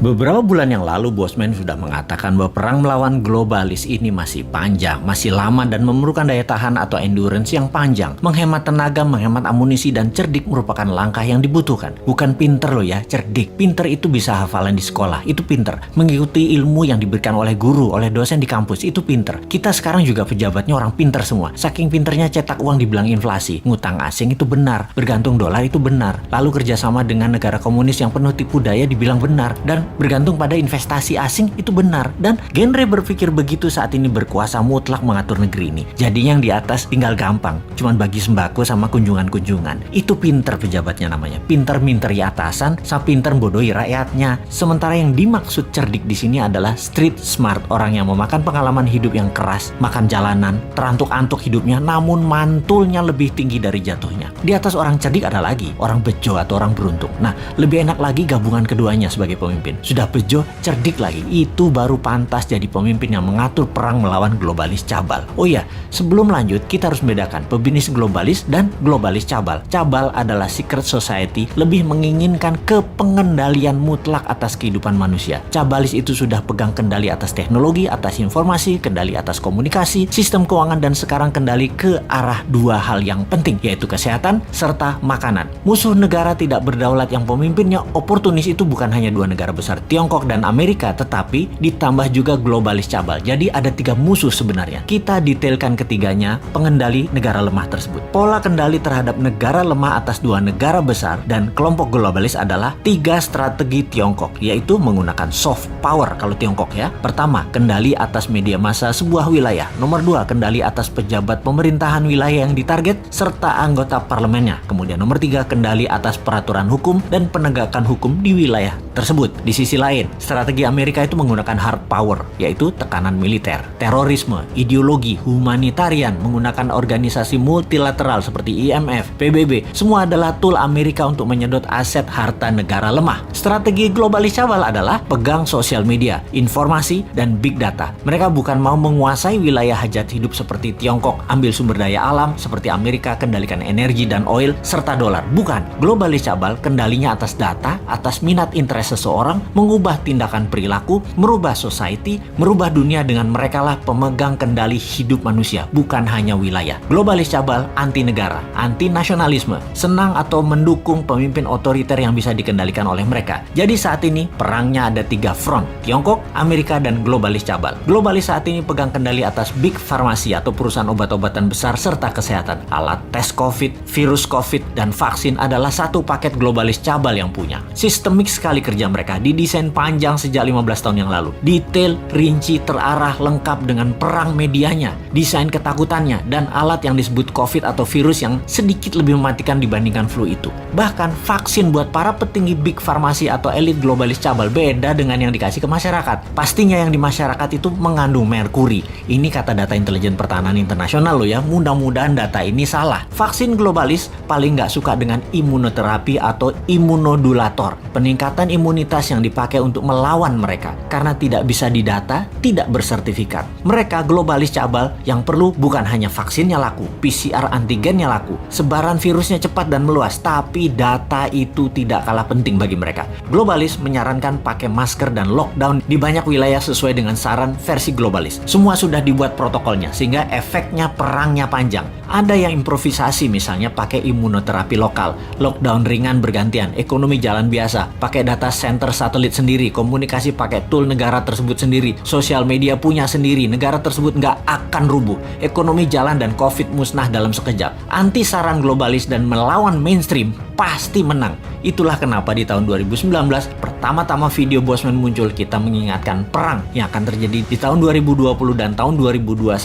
Beberapa bulan yang lalu, Bosman sudah mengatakan bahwa perang melawan globalis ini masih panjang, masih lama dan memerlukan daya tahan atau endurance yang panjang. Menghemat tenaga, menghemat amunisi, dan cerdik merupakan langkah yang dibutuhkan. Bukan pinter loh ya, cerdik. Pinter itu bisa hafalan di sekolah, itu pinter. Mengikuti ilmu yang diberikan oleh guru, oleh dosen di kampus, itu pinter. Kita sekarang juga pejabatnya orang pinter semua. Saking pinternya cetak uang dibilang inflasi. Ngutang asing itu benar, bergantung dolar itu benar. Lalu kerjasama dengan negara komunis yang penuh tipu daya dibilang benar. Dan bergantung pada investasi asing itu benar. Dan genre berpikir begitu saat ini berkuasa mutlak mengatur negeri ini. Jadi yang di atas tinggal gampang, cuman bagi sembako sama kunjungan-kunjungan. Itu pinter pejabatnya namanya. Pinter minteri atasan, sama pinter bodohi rakyatnya. Sementara yang dimaksud cerdik di sini adalah street smart, orang yang memakan pengalaman hidup yang keras, makan jalanan, terantuk-antuk hidupnya, namun mantulnya lebih tinggi dari jatuhnya. Di atas orang cerdik ada lagi, orang bejo atau orang beruntung. Nah, lebih enak lagi gabungan keduanya sebagai pemimpin. Sudah bejo, cerdik lagi, itu baru pantas jadi pemimpin yang mengatur perang melawan globalis cabal. Oh iya, sebelum lanjut, kita harus membedakan pebisnis globalis dan globalis cabal. Cabal adalah secret society, lebih menginginkan kepengendalian mutlak atas kehidupan manusia. Cabalis itu sudah pegang kendali atas teknologi, atas informasi, kendali atas komunikasi, sistem keuangan, dan sekarang kendali ke arah dua hal yang penting, yaitu kesehatan serta makanan. Musuh negara tidak berdaulat yang pemimpinnya oportunis itu bukan hanya dua negara besar, Tiongkok dan Amerika, tetapi ditambah juga globalis cabal. Jadi ada tiga musuh sebenarnya. Kita detailkan ketiganya, pengendali negara lemah tersebut. Pola kendali terhadap negara lemah atas dua negara besar dan kelompok globalis adalah tiga strategi Tiongkok, yaitu menggunakan soft power kalau Tiongkok ya. Pertama, kendali atas media massa sebuah wilayah. Nomor dua, kendali atas pejabat pemerintahan wilayah yang ditarget serta anggota parlemennya. Kemudian nomor tiga, kendali atas peraturan hukum dan penegakan hukum di wilayah tersebut. Di sisi lain, strategi Amerika itu menggunakan hard power, yaitu tekanan militer, terorisme, ideologi, humanitarian, menggunakan organisasi multilateral seperti IMF, PBB. Semua adalah tool Amerika untuk menyedot aset harta negara lemah. Strategi globalis cabal adalah pegang sosial media, informasi, dan big data. Mereka bukan mau menguasai wilayah hajat hidup seperti Tiongkok, ambil sumber daya alam seperti Amerika, kendalikan energi dan oil, serta dolar. Bukan. Globalis cabal kendalinya atas data, atas minat interest seseorang, mengubah tindakan perilaku, merubah society, merubah dunia dengan merekalah pemegang kendali hidup manusia, bukan hanya wilayah. Globalis cabal anti negara, anti nasionalisme, senang atau mendukung pemimpin otoriter yang bisa dikendalikan oleh mereka. Jadi saat ini perangnya ada tiga front, Tiongkok, Amerika, dan globalis cabal. Globalis saat ini pegang kendali atas big farmasi atau perusahaan obat-obatan besar serta kesehatan. Alat tes COVID, virus COVID, dan vaksin adalah satu paket globalis cabal yang punya. Sistemik sekali kerja mereka, didesain panjang sejak 15 tahun yang lalu. Detail, rinci, terarah, lengkap dengan perang medianya, desain ketakutannya, dan alat yang disebut COVID atau virus yang sedikit lebih mematikan dibandingkan flu itu. Bahkan vaksin buat para petinggi big farmasi atau elit globalis cabal beda dengan yang dikasih ke masyarakat. Pastinya yang di masyarakat itu mengandung merkuri. Ini kata data intelijen pertahanan internasional loh ya, mudah-mudahan data ini salah. Vaksin globalis paling nggak suka dengan imunoterapi atau imunodulator, peningkatan imunitas yang dipakai untuk melawan mereka. Karena tidak bisa didata, tidak bersertifikat. Mereka globalis cabal yang perlu bukan hanya vaksinnya laku, PCR antigennya laku, sebaran virusnya cepat dan meluas, tapi data itu tidak kalah penting bagi mereka. Globalis menyarankan pakai masker dan lockdown di banyak wilayah sesuai dengan saran versi globalis. Semua sudah dibuat protokolnya sehingga efeknya perangnya panjang. Ada yang improvisasi misalnya pakai imunoterapi lokal, lockdown ringan bergantian, ekonomi jalan biasa, pakai data center satelit sendiri, komunikasi pakai tool negara tersebut sendiri, sosial media punya sendiri, negara tersebut nggak akan rubuh, ekonomi jalan dan COVID musnah dalam sekejap. Anti saran globalis dan melawan mainstream pasti menang. Itulah kenapa di tahun 2019 pertama-tama video Bosman muncul, kita mengingatkan perang yang akan terjadi di tahun 2020 dan tahun 2021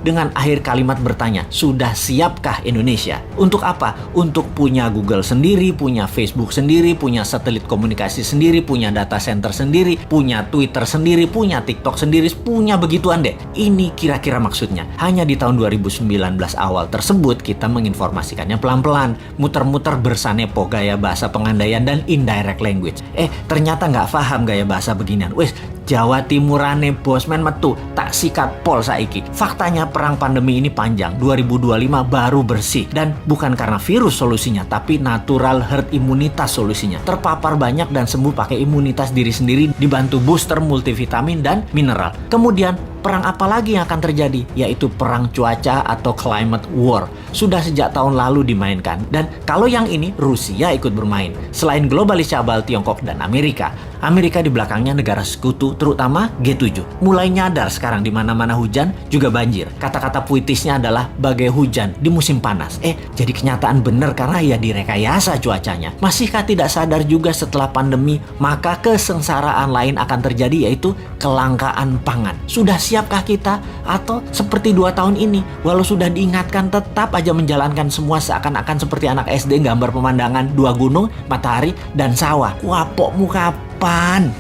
dengan akhir kalimat bertanya, sudah siapkah Indonesia? Untuk apa? Untuk punya Google sendiri, punya Facebook sendiri, punya satelit komunikasi sendiri, punya data center sendiri, punya Twitter sendiri, punya TikTok sendiri, punya begituan deh. Ini kira-kira maksudnya. Hanya di tahun 2019 awal tersebut kita menginformasikannya pelan-pelan, muter-muter bersama Sanepo, gaya bahasa pengandaian dan indirect language. Ternyata nggak paham gaya bahasa beginian. Wes, Jawa Timurane bosman metu tak sikat pol saiki. Faktanya perang pandemi ini panjang, 2025 baru bersih. Dan bukan karena virus solusinya, tapi natural herd imunitas solusinya. Terpapar banyak dan sembuh pakai imunitas diri sendiri dibantu booster multivitamin dan mineral. Kemudian perang apa lagi yang akan terjadi? Yaitu perang cuaca atau climate war. Sudah sejak tahun lalu dimainkan. Dan kalau yang ini, Rusia ikut bermain. Selain globalis cabal Tiongkok dan Amerika di belakangnya negara sekutu, terutama G7. Mulai nyadar sekarang di mana-mana hujan juga banjir. Kata-kata puitisnya adalah bagai hujan di musim panas. Jadi kenyataan benar karena ya direkayasa cuacanya. Masihkah tidak sadar juga setelah pandemi, maka kesengsaraan lain akan terjadi, yaitu kelangkaan pangan. Sudah siapkah kita? Atau seperti 2 tahun ini, walau sudah diingatkan tetap aja menjalankan semua seakan-akan seperti anak SD gambar pemandangan 2 gunung, matahari, dan sawah. Wapokmu kapan?